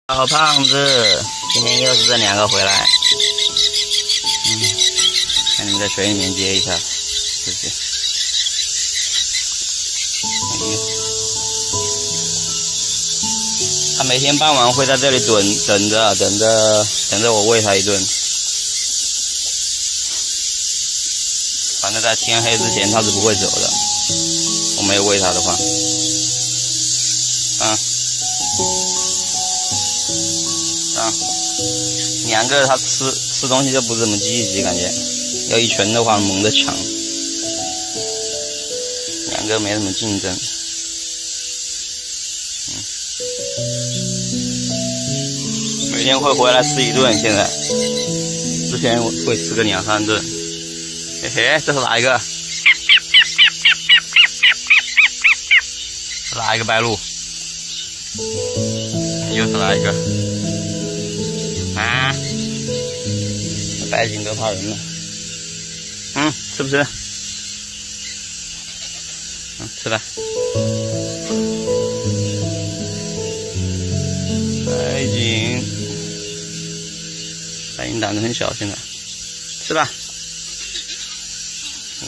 小胖子，今天又是这两个回来。看你们在水里面接一下，谢谢。他每天傍晚会在这里等着我喂他一顿。反正在天黑之前他是不会走的，我没有喂他的话。两个他吃东西就不怎么积极，感觉要一群的话猛地抢，两个没什么竞争。每天会回来吃一顿，现在之前会吃个2、3顿。嘿嘿，这是哪一个？哪一个白鹭？又是哪一个？啊！白锦都怕人了。吃不吃？吃吧。白锦胆子很小，现在吃吧。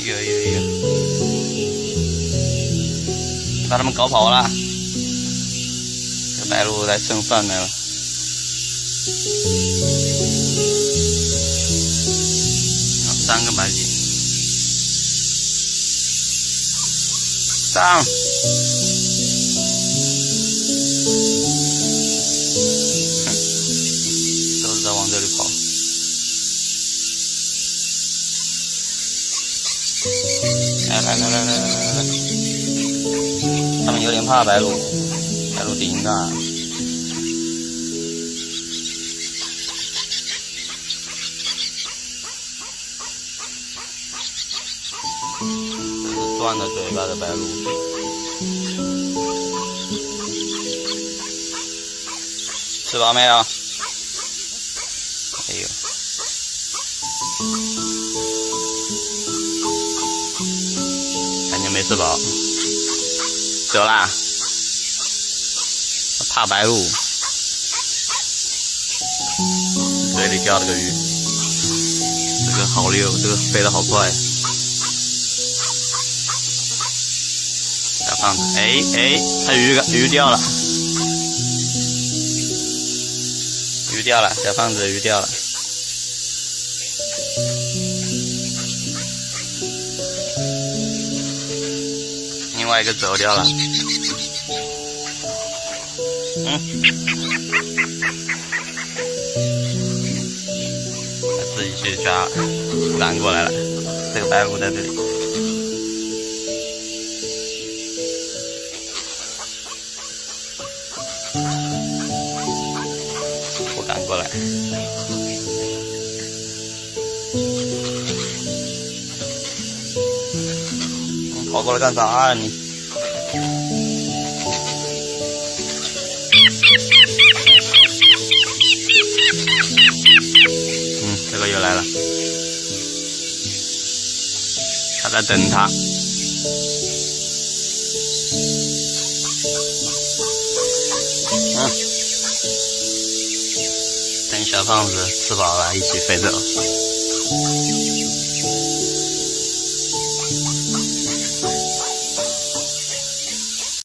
有，把他们搞跑了。这白鹭来蹭饭来了。3个白锦，上，都是在往这里跑。来，他们有点怕白鹭，白鹭顶大。转着嘴巴的白鹭，吃饱没有？没有。感觉没吃饱，走啦。怕白鹭，嘴里叼了个鱼，这个好溜，这个飞得好快。小胖子，他鱼掉了，小胖子鱼掉了。另外一个走掉了。他自己去抓，不敢过来了。这个白鹭在这里。过来，跑过来干啥啊你？这个又来了，他在等他。等小胖子吃饱了，一起飞走。